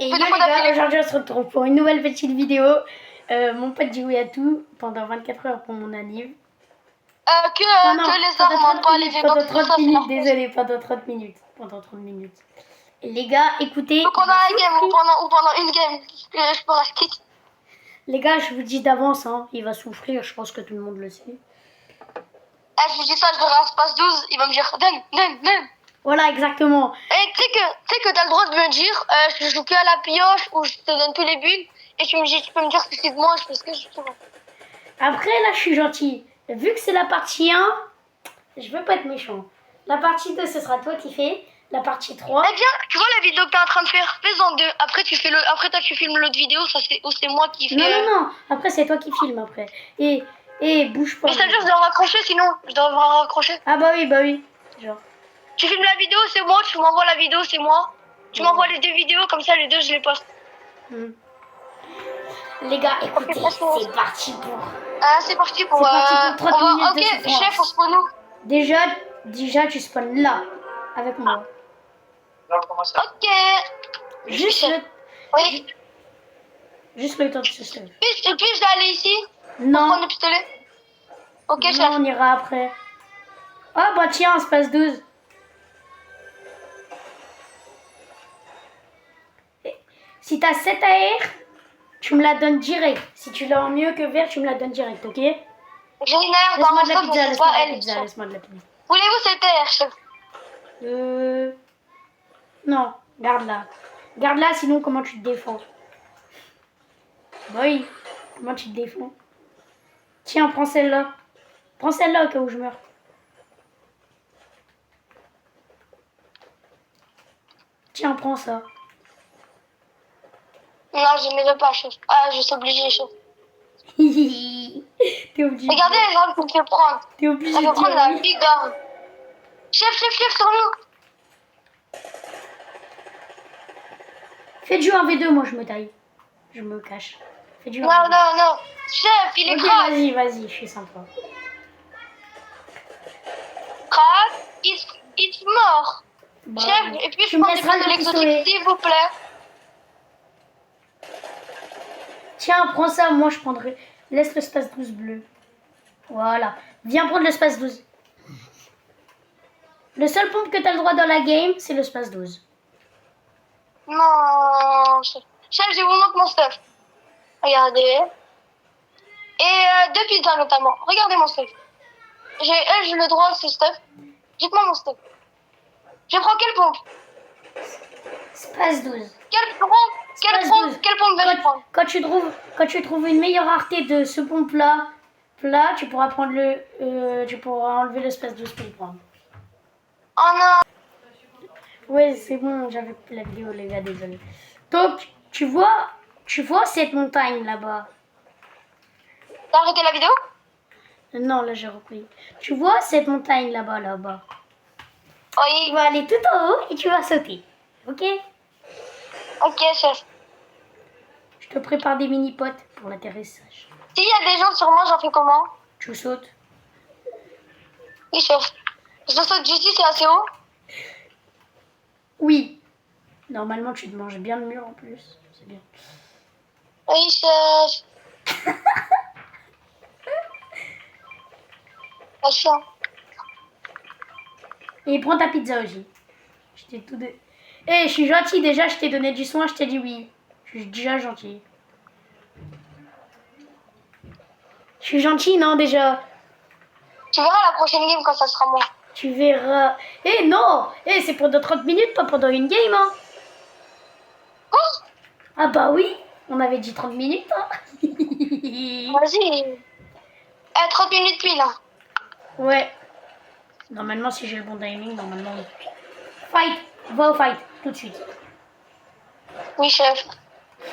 Et yo les gars, aujourd'hui on se retrouve pour une nouvelle petite vidéo. Mon pote jouait à tout pendant 24 heures pour mon anniv. Que les armes, pas les pendant V-Bucks, 30 ça, minutes, désolé, pendant 30 minutes. Pendant 30 minutes. Et les gars, écoutez. Ou pendant un game, ou pendant une game, je peux rester. Les gars, je vous dis d'avance, hein, il va souffrir, je pense que tout le monde le sait. Je lui dis ça, je verrai un space 12, il va me dire donne. Voilà, exactement. Et tu sais que t'as le droit de me dire, je joue que à la pioche, ou je te donne tous les buts, et tu peux me dire suicide-moi, je fais ce que je veux. Après, là, je suis gentil. Vu que c'est la partie 1, je veux pas être méchant. La partie 2, ce sera toi qui fais. La partie 3. Eh bien, tu vois la vidéo que t'es en train de faire, fais-en deux. Après, toi, tu filmes l'autre vidéo, ou c'est moi qui fais. Non. Après, c'est toi qui filmes après. Et bouge pas. Mais ça veut dire que je dois raccrocher, sinon. Je dois raccrocher. Ah bah oui. Genre. Tu filmes la vidéo, c'est moi. Tu m'envoies la vidéo, c'est moi. Tu m'envoies les deux vidéos, comme ça, les deux, je les poste. Les gars, écoutez, c'est parti pour... Ah, c'est parti pour... 30 minutes ok, de souffrance. chef, on spawn nous. Déjà, tu spawns là, avec moi. Ok. Juste Oui. Juste le temps de se stuff. Et puis, je dois aller ici. Non. Pour prendre le pistolet. Ok, non, chef. on ira après. Ah bah tiens, espace 12. Si t'as 7 AR, tu me la donnes direct. Si tu l'as en mieux que vert, tu me la donnes direct, ok? J'ai une air dans mon stuff, mais c'est pas elle. Laisse-moi de la pizza. Voulez-vous cette air, chef? Non, garde-la. Garde-la, sinon comment tu te défends? Bah oui, comment tu te défends? Tiens, prends celle-là. Prends celle-là au cas où je meurs. Tiens, prends ça. Non, je ne veux pas, chef. Ah, je suis obligée, chef. T'es obligé. Regardez les armes qu'il me fait prendre. T'es obligé. Ça peut prendre la big arme. Chef, sur nous. Fais du 1v2, moi je me taille. Je me cache. Fais du 1v2. Non. Chef, il est crack. Vas-y, je suis sympa. Crack, it's mort. Bah, chef, et puis tu je prends me des laisseras pistolets le pistolet. exotiques, s'il vous plaît. Tiens, prends ça, moi je prendrai. Laisse l'espace 12 bleu. Voilà. Viens prendre l'espace 12. Le seul pompe que t'as le droit dans la game, c'est l'espace 12. Non, chef. Chef, je vous montre mon stuff. Regardez. Et deux pizzas notamment. Regardez mon stuff. J'ai le droit à ce stuff. Dites-moi mon stuff. Je prends quelle pompe? Espace 12. Quelle pompe vais-je prendre? Quand tu trouves une meilleure rareté de ce pompe-là, tu pourras prendre tu pourras enlever l'espace 12 pour le prendre. Oh non. Ouais, c'est bon, j'avais coupé la vidéo, les gars, désolé. Donc, tu vois cette montagne là-bas? T'as arrêté la vidéo? Non, là j'ai repris. Tu vois cette montagne là-bas? Oui. Tu vas aller tout en haut et tu vas sauter. Ok? Ok, chef. Je te prépare des mini-potes pour l'atterrissage. S'il y a des gens sur moi, j'en fais comment? Tu sautes? Oui, chef. Je saute d'ici, c'est assez haut? Oui. Normalement, tu te manges bien le mur en plus. C'est bien. Oui, chef. Pas chiant. Et prends ta pizza aussi. Je t'ai tout donné. Je suis gentil déjà, je t'ai donné du soin, je t'ai dit oui. Je suis déjà gentil. Je suis gentil, non, déjà? Tu verras la prochaine game quand ça sera moi. Tu verras. Non! C'est pendant 30 minutes, pas pendant une game, hein. Oh, Ah bah oui, on avait dit 30 minutes, hein. vas-y. 30 minutes pile, hein. Ouais. Normalement, si j'ai le bon timing, normalement... Fight! Va au fight, tout de suite. Oui, chef.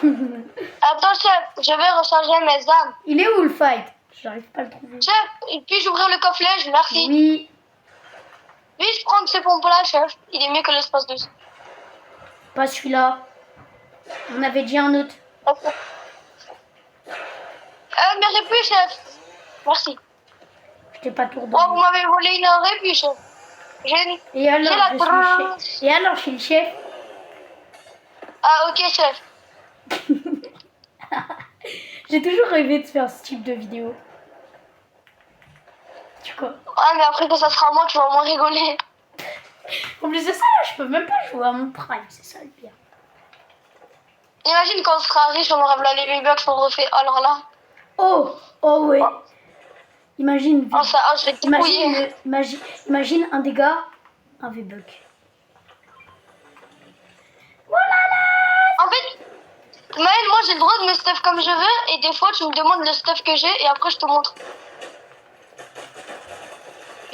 Attends, chef, je vais recharger mes armes. Il est où le fight? J'arrive pas à le trouver. Chef, puis-je ouvrir le coffret? Merci. Oui. Puis-je prendre ce pompe-là, chef? Il est mieux que l'espace 12. Pas celui-là. On avait dit un autre. Mais répuis, chef. Merci. Je t'ai pas tout Oh, redonné. vous m'avez volé une répuis, chef. Et alors, j'ai la je suis le chef. Et alors, je suis le chef. Ah, ok, chef. J'ai toujours rêvé de faire ce type de vidéo. Tu quoi? Ah, mais après, quand ça sera moi, tu vas au moins rigoler. En plus de ça, je peux même pas jouer à mon prime, c'est ça le pire. Imagine quand on sera riche, on aura voilà les V-Bucks, on refait. Alors là. Oh ouais. Imagine, Oh, ça, oh, je vais te débrouiller. imagine un des gars, un V-Buck. En fait, Maël, moi j'ai le droit de me stuff comme je veux, et des fois tu me demandes le stuff que j'ai, et après je te montre.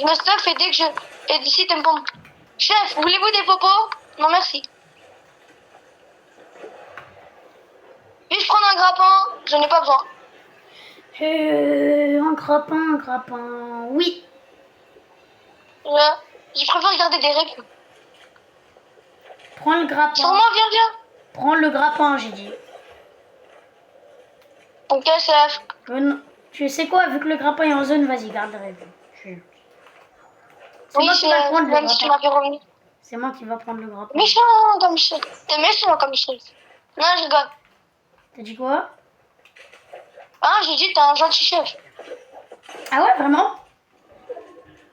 Je me stuff, et dès que je. Et d'ici, t'aimes pas. Chef, voulez-vous des popos? Non, merci. Puis-je prendre un grappin? Je n'ai pas besoin. Un grappin, oui. Je préfère regarder des répliques. Prends le grappin. Sur moi, viens. Prends le grappin, j'ai dit. Ok, chef. Tu sais quoi, vu que le grappin est en zone, vas-y, garde le rêve. C'est Oui, moi qui va prendre le même si tu m'as grappin. fait revenir. C'est moi qui va prendre le grappin. Méchant comme chef. T'es méchant comme chef. Non, je rigole. T'as dit quoi? Ah, j'ai dit t'es un gentil chef. Ah ouais, vraiment?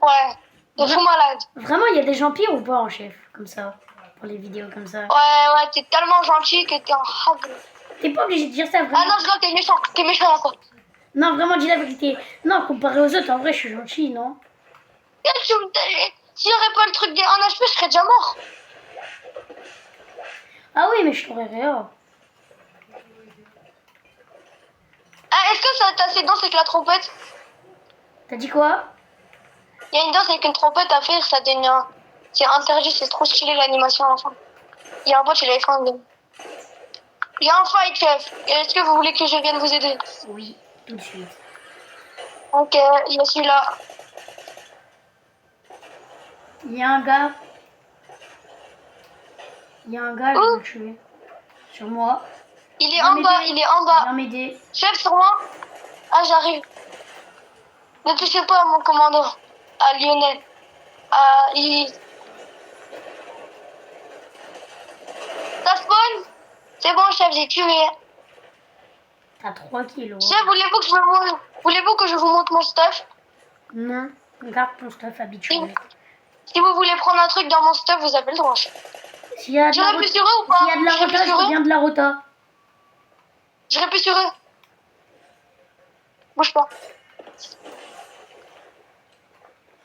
Ouais. T'es fou malade. Vraiment, il y a des gens pires ou pas en chef? Comme ça, pour les vidéos comme ça. Ouais, t'es tellement gentil que t'es un hag. T'es pas obligé de dire ça, vraiment. Ah non, je rigole, t'es méchant encore. Non, vraiment, dis la vérité. Non, comparé aux autres, en vrai, je suis gentil, non? S'il n'y aurait pas le truc des 1 HP, je serais déjà mort. Ah oui, mais je t'aurais rien. Ah, est-ce que ça t'as ces danses avec la trompette? T'as dit quoi? Il y a une danse avec une trompette à faire, ça donne un... C'est interdit, c'est trop stylé l'animation à la fin. Il y a un pote, il avait fait un game. Il y a un fight, chef. Est-ce que vous voulez que je vienne vous aider? Oui, tout de suite. Ok, il est celui-là. Il y a un gars. Je vais le tuer. Sur moi. Il est en bas, il est en bas. Viens m'aider. Chef, sur moi. Ah, j'arrive. Ne touchez pas à mon commando. À Lionel. Ça spawn? C'est bon, chef, j'ai tué. T'as 3 kilos. Chef, voulez-vous que je vous montre mon stuff? Non, garde ton stuff habituel. Si vous voulez prendre un truc dans mon stuff, vous avez le droit. S'il y a de la J'irai plus sur eux ou pas? S'il y a de la rota, je reviens de la rota. J'irai plus sur eux. Bouge pas.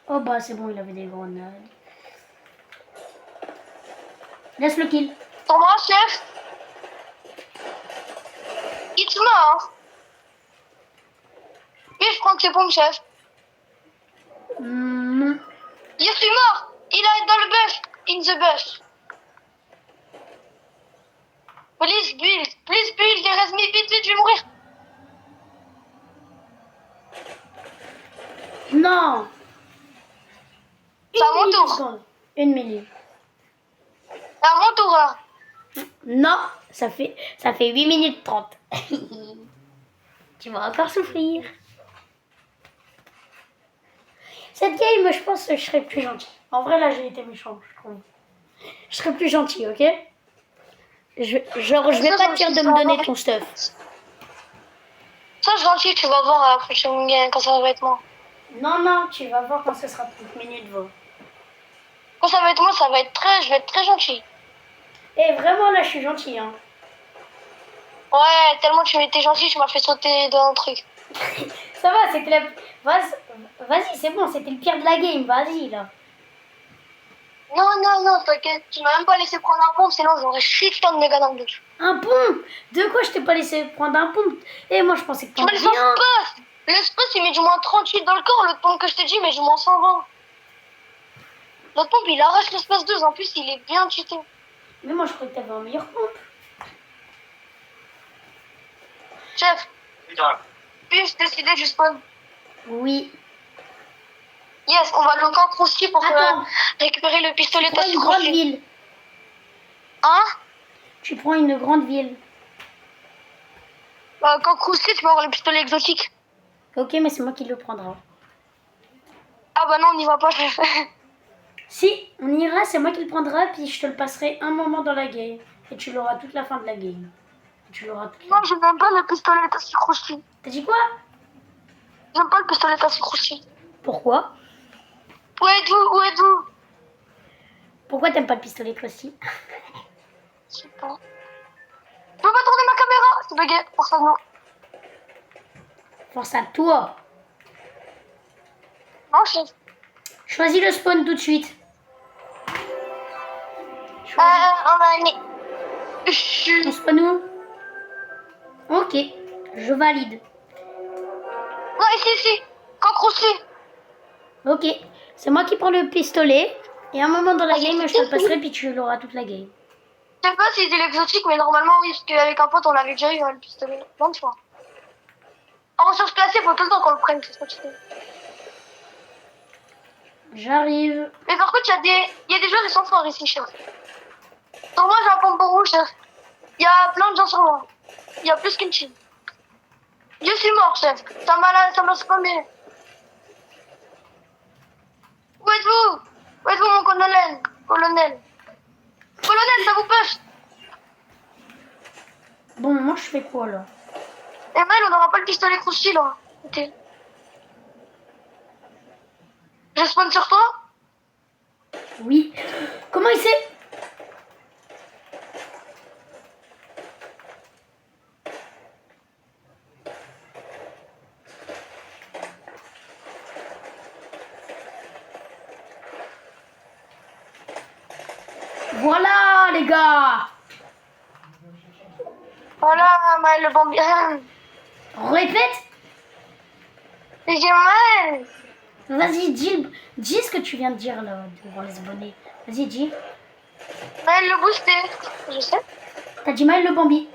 Oh bah c'est bon, il avait des grenades. Laisse le kill. Sur moi, chef. It's mort. Oui, je prends que c'est bon, chef. Non. Je suis mort. Il est dans le bush. In the bush. Please build. Il reste vite, je vais mourir. Non. C'est à mon tour. Une minute. C'est à mon tour, là. Non, ça fait 8 minutes 30. Tu vas encore souffrir. Cette game, je pense que je serais plus gentil. En vrai, là, j'ai été méchant, je trouve. Je serais plus gentil, ok? Je vais pas te dire de me donner ton stuff. Ça, gentil, tu vas voir après quand ça va être moi. Non, tu vas voir quand ce sera 30 minutes, va. Quand ça va être moi, je vais être très gentil. Et vraiment, là, je suis gentil, hein. Ouais, tellement tu étais gentil, tu m'as fait sauter dans un truc. Ça va, c'était la... Vas-y, c'est bon, c'était le pire de la game, vas-y, là. Non, t'inquiète, tu m'as même pas laissé prendre un pompe, sinon j'aurais shit de méga dans le dos. Un pont? De quoi je t'ai pas laissé prendre un pont? Et moi, je pensais que t'en avais un. L'espace, il met du moins 38 dans le corps, l'autre pompe que je t'ai dit, il met du moins 120. L'autre pompe, il arrache l'espace 2, en plus, il est bien cheaté. Mais moi, je croyais que t'avais un meilleur pompe. Chef, puis-je décider du spawn? Oui. Yes, on va le camp Krusty pour Attends. récupérer le pistolet Tu prends test une grande Krusty. ville. Hein? Tu prends une grande ville. Camp Krusty, tu vas avoir le pistolet exotique. Ok, mais c'est moi qui le prendra. Ah bah non, on n'y va pas, chef. Si, on ira, c'est moi qui le prendra, puis je te le passerai un moment dans la game. Et tu l'auras toute la fin de la game. Et tu l'auras toute la... Non, je n'aime pas le pistolet à sucre. T'as dit quoi? J'aime pas le pistolet à sucre. Pourquoi? Où êtes-vous? Où êtes-vous? Pourquoi t'aimes pas le pistolet Krusty? Je sais pas. Je peux pas tourner ma caméra. C'est bugué. Pour ça, non. Force à toi. Non, chef. Choisis le spawn tout de suite. On va aller. On spawn où? Ok, je valide. Non, ici. Quand Krusty. Ok, c'est moi qui prends le pistolet. Et à un moment dans la game, je te le passerai puis tu l'auras toute la game. Je sais pas si c'est l'exotique, mais normalement, oui, parce qu'avec un pote, on avait déjà eu le pistolet. 20 fois. En ressources classées, faut tout le temps qu'on le prenne, c'est ce que tu sais. J'arrive. Mais par contre, il y a des joueurs, ils sont forts ici, chef. Sur moi, j'ai un pompon rouge, chef. Il y a plein de gens sur moi. Il y a plus qu'une team. Je suis mort, chef. Ça m'a spammé. Où êtes-vous? Où êtes-vous, mon colonel? Colonel, ça vous push? Bon, moi je fais quoi là? Et Mel, on n'aura pas le pistolet Krusty, là. Ok. Je spawn sur toi? Oui. Comment il sait? Voilà les gars. Voilà, Maël le bambi. Répète. J'ai mal. Vas-y, dis ce que tu viens de dire là devant les abonnés. Vas-y, dis. Maël le boosté. Je sais. T'as dit mal le Bambi.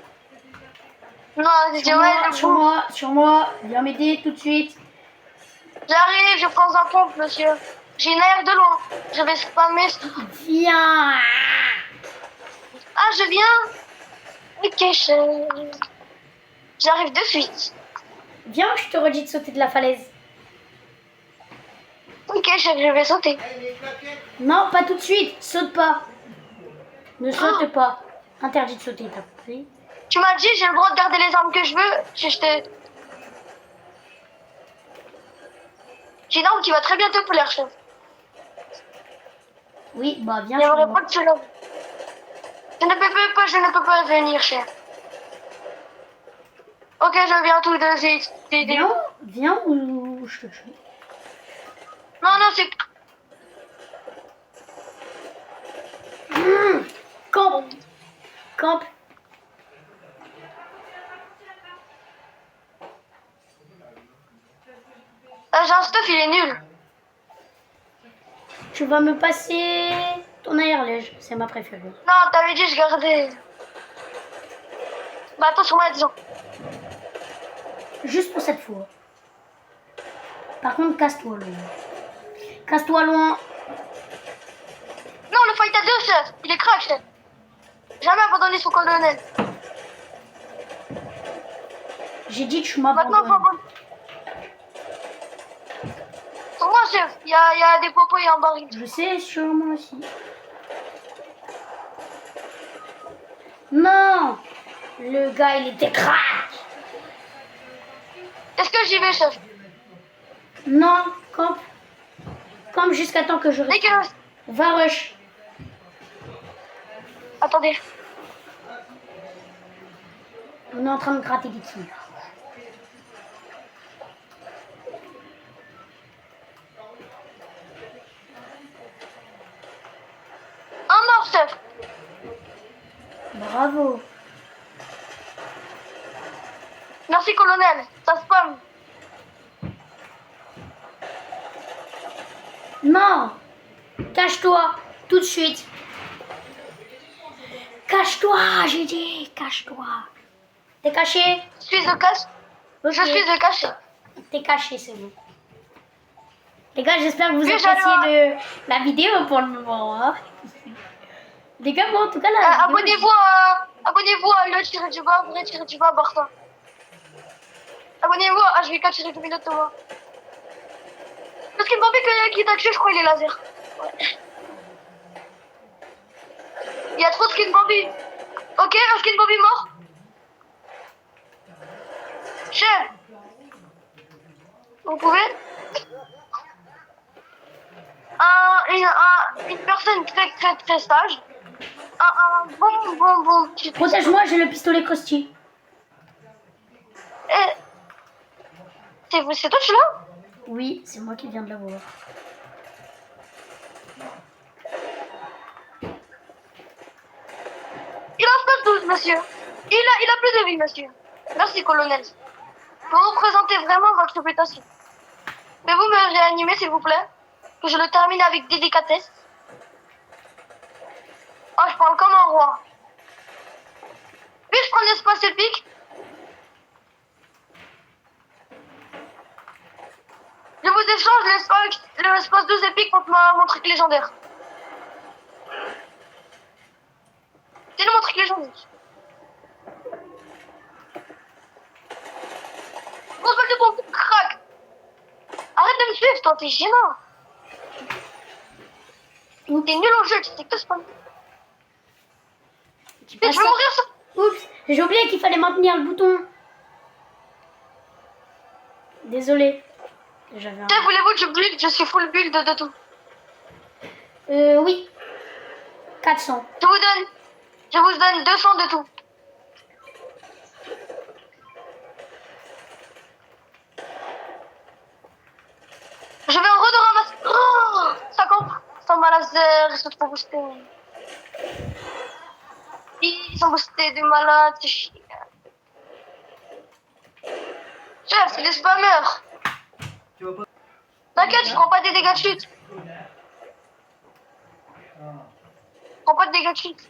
Non, j'ai dit Maël le boosté. Sur moi. Viens m'aider tout de suite. J'arrive, je prends un pompe, monsieur. J'ai une air de loin. Je vais spammer. Viens. Ah, je viens. Ok, j'arrive de suite. Viens, je te redis de sauter de la falaise. Ok, chef, je vais sauter. Non, pas tout de suite. Saute pas. Ne saute pas. Interdit de sauter, t'as compris? Tu m'as dit, j'ai le droit de garder les armes que je veux. J'ai une arme qui va très bien te plaire, chef. Oui, bah viens. J'aimerais pas que tu l'aies. Je ne peux pas venir, chef. Ok, je viens tout de suite. Viens ou je te tue. Non, c'est... Camp. J'ai un stuff, il est nul. Tu vas me passer ton air-lège, c'est ma préférée. Non, t'avais dit je gardais. Bah attends sur moi, disons. Juste pour cette fois. Par contre, casse-toi loin. Casse-toi loin. Non, le fight à deux, chef. Il est crack, chef. Jamais abandonné son colonel. J'ai dit que tu Maintenant, faut m'abandonnes. abandonner. Sur moi, chef, il y a des popos et un baril. Je sais, sur moi aussi. Non. Le gars, il était crack. Est-ce que j'y vais, chef? Non, camp. Camp jusqu'à temps que je... Dégueulasse. Va rush. Attendez. On est en train de gratter des kills. Un mort, chef. Bravo. Merci, colonel. Ça spam. Non. Cache-toi. Tout de suite. Cache-toi, j'ai dit. Cache-toi. T'es caché? Je suis de cache. Ok. Je suis de caché. T'es caché, c'est bon. Les gars, j'espère que vous Oui, appréciez la vidéo pour le moment. Hein. Les gars, moi en tout cas, la vidéo, Abonnez-vous à le tiré du bas, vrai tiré du bas, Bartha. Abonnez-vous à HVK tiré du milieu de Thomas. Parce qu'il me semblait qu'il t'a tué, je crois, il est laser. Ouais. Il y a trop de skin Bambi. Ok, un skin Bobby mort. Chef, vous pouvez une personne très sage. Un bon. Protège-moi, j'ai le pistolet Krusty. C'est toi celui-là? Oui, c'est moi qui viens de l'avoir. Il a pas 12, monsieur. Il a plus de vie, monsieur. Merci, colonel. Vous représentez vraiment votre réputation. Pouvez-vous me réanimer, s'il vous plaît? Que je le termine avec délicatesse. Oh, je parle comme un roi. Puis-je prendre l'espace épique? Je vous échange l'espace 12 épique contre mon truc légendaire. C'est mon truc légendaire. Grosse balle de pompe, crac. Arrête de me suivre, toi, t'es gênant. T'es nul au jeu, tu sais que ce pas. Je vais mourir ça. Oups, j'ai oublié qu'il fallait maintenir le bouton. Désolé. J'avais un... Voulez-vous que je build? Je suis full build de tout. Oui. 400. Je vous donne 200 de tout. Je vais en ramasser. Oh, 50. 100 balles laser, ils sont trop boostés. Ils sont boostés des malades, c'est chiant. Chef, c'est des spammers. T'inquiète, je prends pas des dégâts de chute. Je prends pas de dégâts de chute.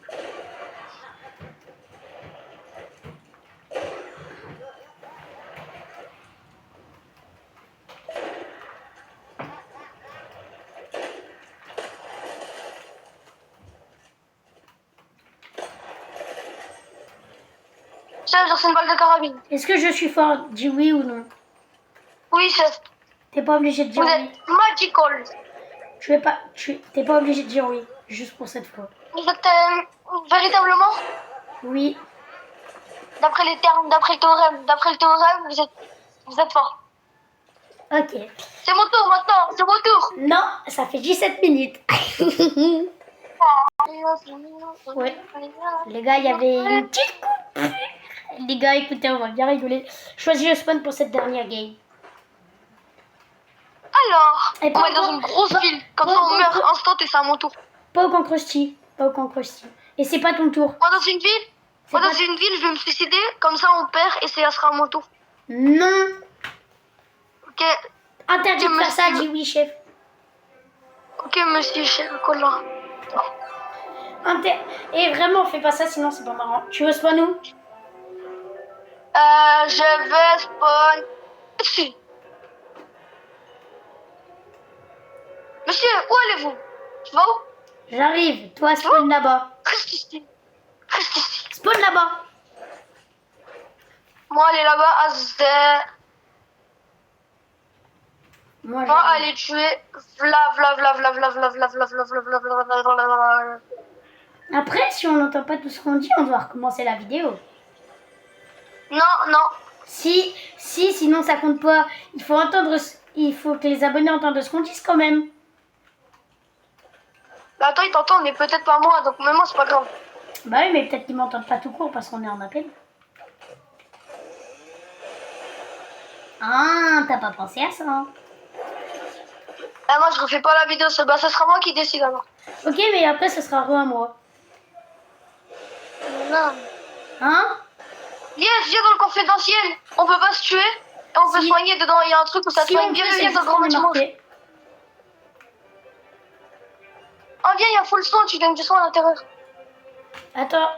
Chef, j'ai reçu une balle de carabine. Est-ce que je suis fort? Dis oui ou non. Oui, chef. T'es pas obligé de dire Vous oui. êtes magical. T'es pas obligé de dire oui. Juste pour cette fois. Vous êtes véritablement, Oui. d'après les termes, d'après le théorème, vous êtes fort. Ok. C'est mon tour maintenant, c'est mon tour. Non, ça fait 17 minutes. Ouais. Les gars, il y avait une petite coupe. Les gars, écoutez, on va bien rigoler. Choisis le spawn pour cette dernière game. Alors, Et on va être dans une grosse ville. Comme ça, on meurt instant et c'est à mon tour. Pas au Krusty. Pas au Krusty. Et c'est pas ton tour. Moi, dans une ville, je vais me suicider. Comme ça, on perd et ça sera à mon tour. Non. Ok. Interdit de faire ça, dis oui, chef. Ok, monsieur, chef, collant. Et vraiment, fais pas ça, sinon c'est pas marrant. Tu veux spawn où? Je vais spawn ici. Monsieur, où allez-vous? Tu vas où? J'arrive. Toi, spawn là-bas. Reste ici. Reste ici. Spawn là-bas. Moi, aller là-bas, à Moi, aller tuer. Vla. Après, si on n'entend pas tout ce qu'on dit, on doit recommencer la vidéo. Non. Sinon ça compte pas. Il faut que les abonnés entendent ce qu'on dit quand même. Bah, attends, ils t'entendent, mais peut-être pas moi, donc même moi, c'est pas grave. Bah oui, mais peut-être qu'ils m'entendent pas tout court parce qu'on est en appel. Ah, t'as pas pensé à ça, hein? Ah, moi, je refais pas la vidéo, ça sera moi qui décide alors. Ok, mais après, ce sera à moi. Non. Hein? Viens dans le confidentiel. On peut pas se tuer et on peut soigner dedans. Il y a un truc où ça soigne bien dans le grand bâtiment. Oh, viens, il y a full soin, tu donnes du soin à l'intérieur. Attends.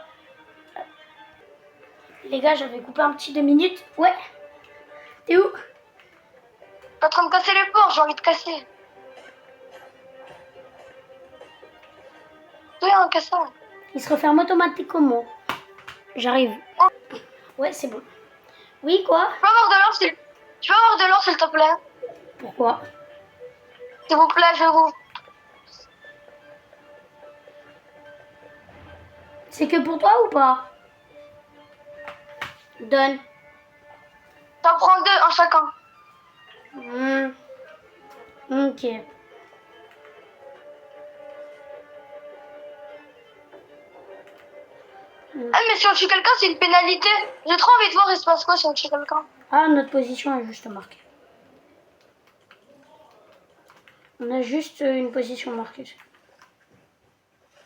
Les gars, j'avais coupé un petit 2 minutes. Ouais. T'es où? T'es en train de casser les portes, j'ai envie de casser. Oui, un casseur. Il se referme automatiquement. J'arrive. Oh. Ouais, c'est bon. Oui, quoi? Tu peux avoir de l'or, s'il te plaît? Pourquoi? S'il vous plaît, je vous... C'est que pour toi ou pas? Donne. T'en prends 2 en chacun. Ok. Ah, mais si on tue quelqu'un, c'est une pénalité. J'ai trop envie de voir il se passe quoi si on tue quelqu'un. Ah, notre position est juste marquée. On a juste une position marquée.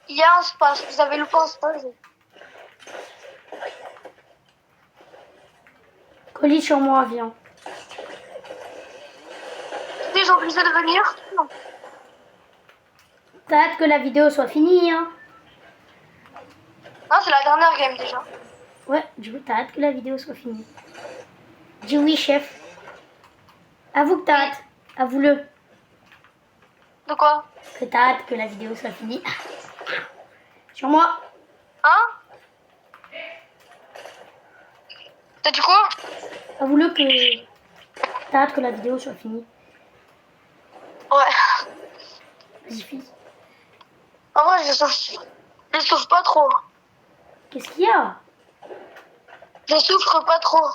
Il y a un space. Vous avez loupé un space. Colis sur moi, viens. Ils ont obligé de venir. Non. T'as hâte que la vidéo soit finie, hein? Non, c'est la dernière game déjà. Ouais, du coup, t'as hâte que la vidéo soit finie. Dis oui, chef. Avoue que t'as hâte. Avoue-le. De quoi? Que t'as hâte que la vidéo soit finie. Sur moi. Hein? T'as dit quoi? Avoue-le que t'as hâte que la vidéo soit finie. Ouais. Vas-y, fille. En vrai, je souffre pas trop. Qu'est-ce qu'il y a? Je souffre pas trop.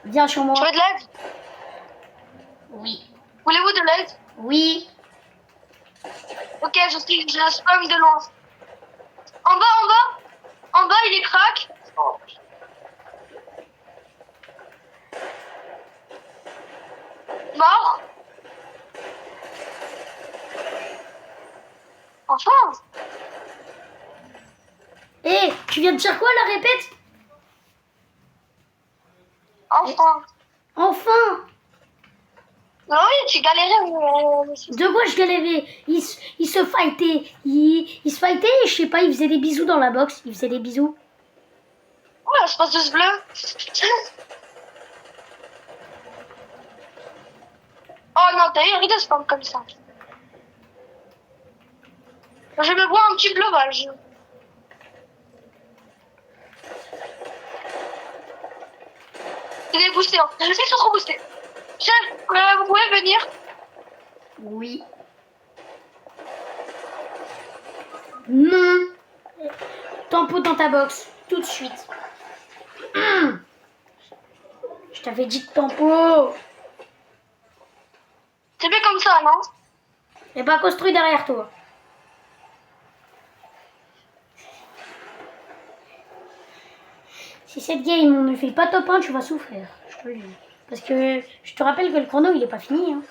Viens sur moi. Tu veux de l'aide? Oui. Voulez-vous de l'aide? Oui. Ok, je la spam de loin. En bas, en bas. En bas, il est crack. Mort. Enfin. Hé, tu viens de dire quoi, la répète? Enfin. Enfin. Non, oui, tu galérais. De quoi je galérais? Il se fightait. Il se fightait et je sais pas, il faisait des bisous dans la box. Il faisait des bisous. Ouais, l'espace de ce bleu. Oh non, t'as eu arrête de spam comme ça. Je me bois un petit blovage. Il est boosté, hein. Je sais qu'ils sont trop boostés. Chef, vous pouvez venir? Oui. Non. Tempo dans ta box. Tout de suite. Je t'avais dit de tempo. C'est bien comme ça, non? Et pas construit derrière toi. Si cette game on ne fait pas top 1, tu vas souffrir. Je te le dis. Parce que je te rappelle que le chrono il est pas fini. Hein.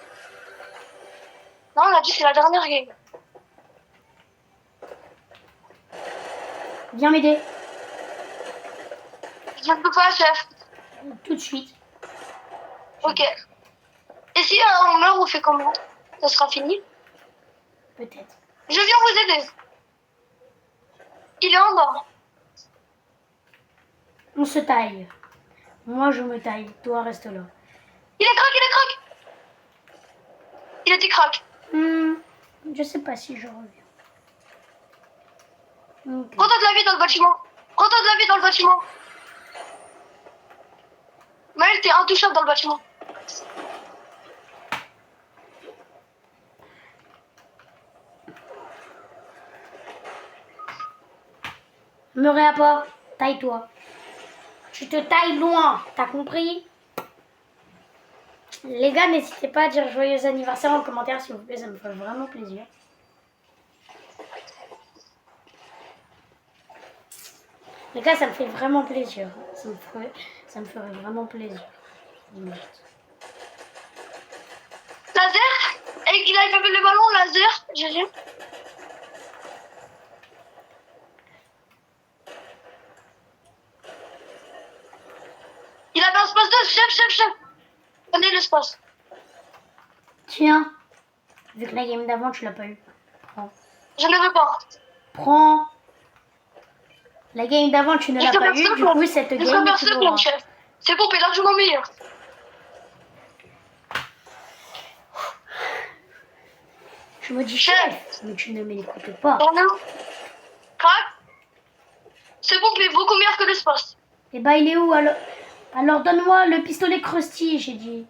Non, on a dit que c'est la dernière game. Viens m'aider. Je ne peux pas, chef. Tout de suite. Ok. Et si on meurt, on fait comment? Ça sera fini? Peut-être. Je viens vous aider. Il est en bas. On se taille. Moi je me taille. Toi reste là. Il est crack, il est crack. Il était crack. Je sais pas si je reviens. Okay. Prends-toi de la vie dans le bâtiment. Prends-toi de la vie dans le bâtiment. Maël, t'es intouchable dans le bâtiment. Me réa pas. Taille-toi. Tu te tailles loin. T'as compris? Les gars, n'hésitez pas à dire joyeux anniversaire en commentaire s'il vous plaît. Ça me ferait vraiment plaisir. Les gars, ça me fait vraiment plaisir. Ça me ferait vraiment plaisir. Laser? Et il a fait le ballon, laser. GG. Il avait un space 2, chef. Prenez l'espace. Tiens. Vu que la game d'avant, tu l'as pas eu. Prends. Je ne veux pas. Prends. La game d'avant, tu ne l'as pas eu. Du coup, cette game, tu l'auras. Chef. C'est bon, mais largement meilleur. Je me dis chef, mais tu ne m'écoutes pas. Crac. C'est bon, mais beaucoup meilleur que l'espace. Et bah, il est où alors? Alors, donne-moi le pistolet Krusty, j'ai dit.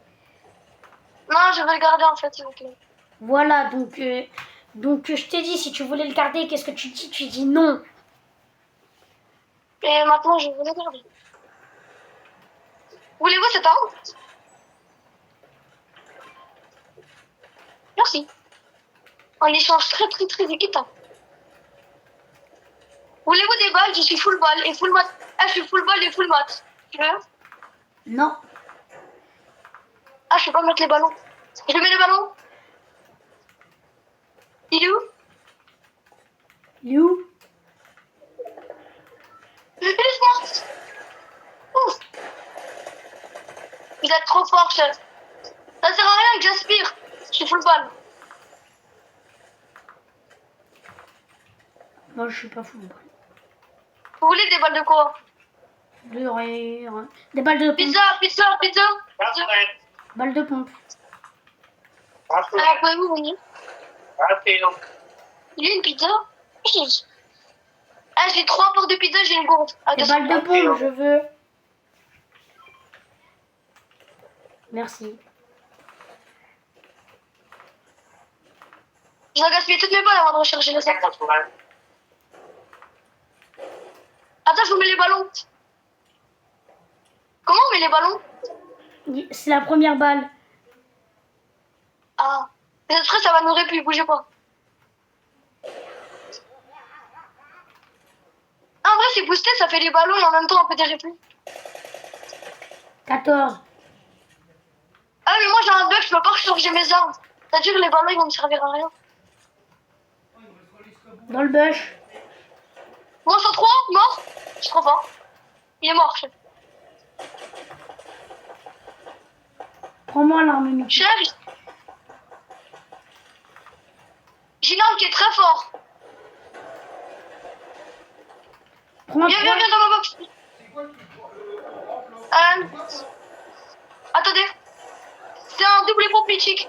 Non, je vais le garder en fait, s'il vous plaît. Voilà, donc je t'ai dit, si tu voulais le garder, qu'est-ce que tu dis? Tu dis non. Et maintenant, je vais vous regarder. Voulez-vous cette arme? Merci. En échange très équitable. Voulez-vous des balles? Je suis full balle et full mat. Ah, je suis full balle et full mat. Tu veux? Non. Ah, je sais pas mettre les ballons. Je mets les ballons. Il est où? Il est où? Laisse-moi. Ouf. Vous êtes trop fort, chef. Ça sert à rien que j'aspire. Je suis full balle. Moi, je suis pas fou. Vous voulez des balles de quoi? De rire. Des balles de pompe. Pizza. Balles de pompe. Ah, pouvez-vous venir? Il y a une pizza? Oui. Ah, j'ai 3 ports de pizza, j'ai une gourde. Des balles de pompe, je veux. Merci. Je dois gaspiller toutes mes balles avant de recharger le sac. Attends, je vous mets les ballons. Comment on met les ballons? C'est la première balle. Ah. Mais après, ça va nous répuer, bougez pas. Ah, en vrai, c'est boosté, ça fait les ballons et en même temps un peu des répus. 14. Ah, mais moi j'ai un bug, je peux pas recharger mes armes. C'est-à-dire que les ballons ils vont me servir à rien. Dans le bush. Moi 103, mort. Je suis trop fort. Il est mort, chef. Prends-moi l'arme mythique. Chef, j'ai une arme qui est très fort. Prends-moi Viens dans ma box. Attendez. C'est un double pompe mythique.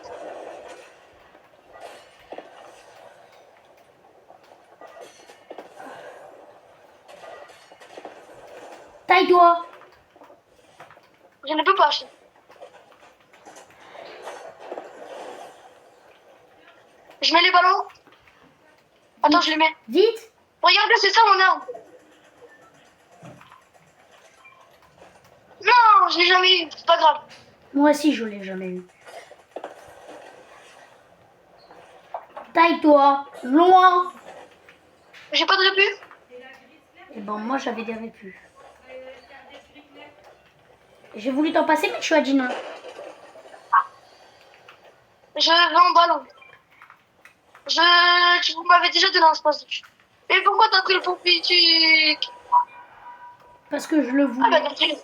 Taille-toi. Je ne peux pas acheter. Je mets les ballons. Attends, je les mets. Vite. Regardez, c'est ça mon arme. Non, je l'ai jamais eu. C'est pas grave. Moi aussi, je l'ai jamais eu. Taille-toi. Loin. J'ai pas de réput. Et ben, moi, j'avais des répus. J'ai voulu t'en passer, mais tu as dit non. Je vais en ballon. Vous m'avez déjà donné un espace. Mais pourquoi t'as pris le pompe mythique? Parce que je le Ah voulais. bah t'as pris.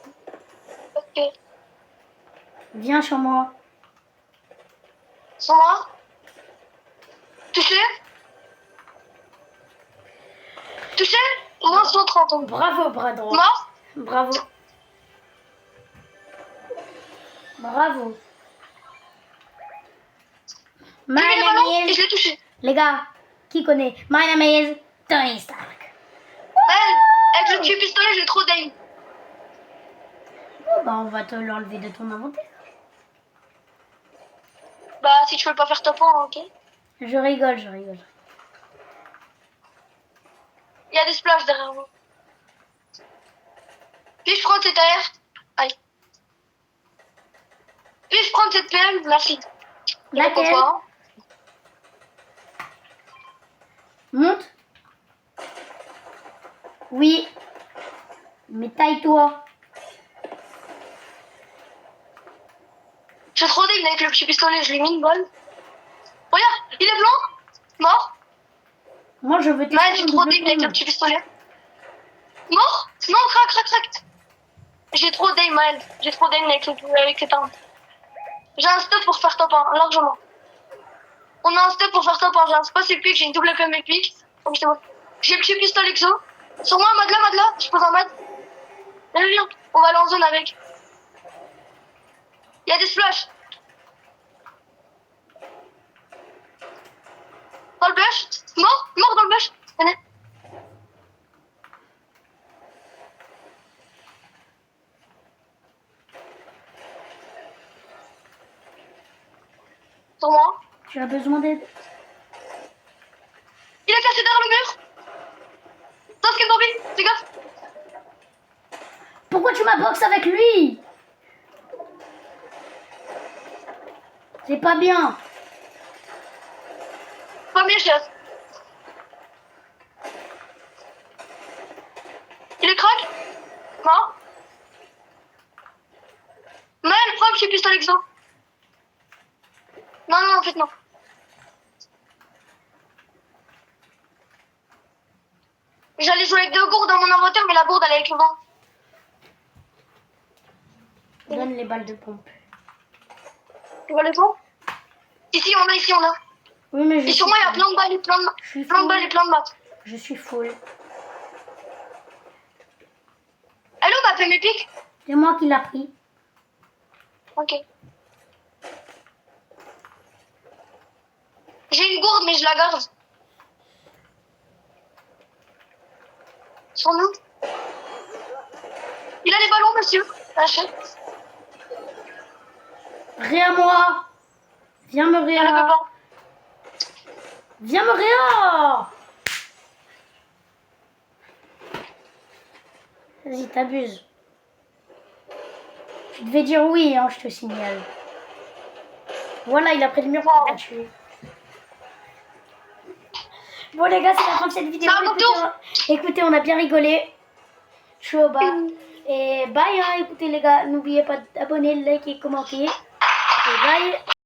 Ok. Viens sur moi. Sans moi. Touché. Touché. Moins 130. Bravo, bras droit. Mort. Bravo. Bravo. My J'ai mis les name ballons et is... je l'ai touché. Les gars, qui connaît? My name is Tony Stark. Avec le pistolet, j'ai trop d'aim. Oh, bah, on va te l'enlever de ton inventaire. Bah, si tu veux pas faire top 1, ok. Je rigole, je rigole. Il y a des splashes derrière vous. Puis-je prendre cette AR? Allez. Puis-je prendre cette PM? Merci. Laquelle? Monte. Oui. Mais taille-toi. J'ai trop d'aim avec le petit pistolet, je lui ai mis une balle. Regarde, il est blanc. Mort. Moi, je veux te Man, j'ai trop d'aim avec le petit pistolet. Mort. Non, crac. J'ai trop d'aim, man. J'ai trop d'aim avec cette arme. J'ai un stop pour faire top 1, largement. On a un stop pour faire top 1. J'ai un space épique, j'ai une double PM épique. Donc, j'ai le petit pistolet exo. Sur moi, Madla. Je pose un mat. Viens. On va aller en zone avec. Il y a des splashes. Dans le bush. Mort dans le bush. Venez. Sur moi. Tu as besoin d'aide? Il est caché derrière le mur. Dans ce qu'il est tombé. Fais gaffe. Pourquoi tu m'as avec lui? C'est pas bien. Premier chef. Il est crack? Non? Mais le problème, c'est pistolet avec ça. Non, non, en fait, non. J'allais jouer avec 2 gourdes dans mon inventaire, mais la gourde, elle est avec le vent. Donne les balles de pompe. Tu vois les pompes? Ici, on a, ici, on a. Oui, mais Et sur moi, il y a plein de balles et plein de balles et plein de maths. Je suis full. Allô, on a fait mes pics? C'est moi qui l'a pris. Ok. J'ai une gourde, mais je la garde. Sur nous. Il a les ballons, monsieur. Lâchez. Réa moi. Viens me Il a le réa. ballon. Viens me réa. Vas-y, t'abuses. Tu devais dire oui, hein, je te signale. Voilà, il a pris le mur pour te tuer. Bon les gars, c'est la fin de cette vidéo. Écoutez, on a bien rigolé. Je suis au bas. Et bye, hein. Écoutez les gars, n'oubliez pas d'abonner, liker, commenter. Et bye.